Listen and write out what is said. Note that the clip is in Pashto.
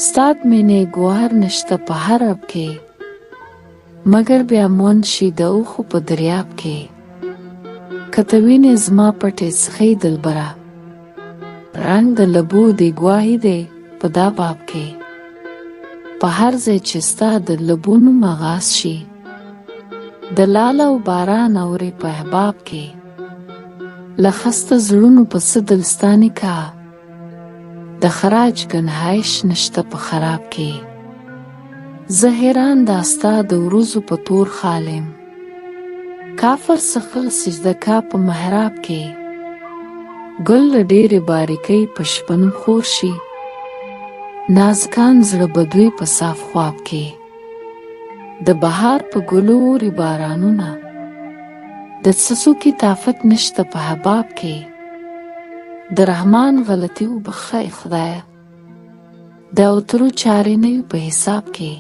ستاد مینې ګوهر نشته په هر رب کې، مګر بیا مون شي د اوښو په دریاب کې. که ته وینې زما پټې څښې دلبره، رنګ د لبو دی ګواهي دی په دا باب کې. په هر ځای چې ستا د لبونو مغاز شي، د لاله او باران اورې په احباب کې. له خسته زړونو په څه دلستاني کا، د خراج ګنهایش نشته په خراب کې. زه حیران دا ستا د وروځو په تور خال یم، کافر څخه سجده کا په محراب کې. ګل له ډېرې باریکۍ په شپنم خور شي، نازکان زړه بدوي په صاف خواب کې. د بهار په ګلو اوري بارانونه، د څڅوکي طاقت نشته په حباب کې. د رحمان غلطي وبخښئ خدایه، د اوترو چارې نه وي په حساب کې.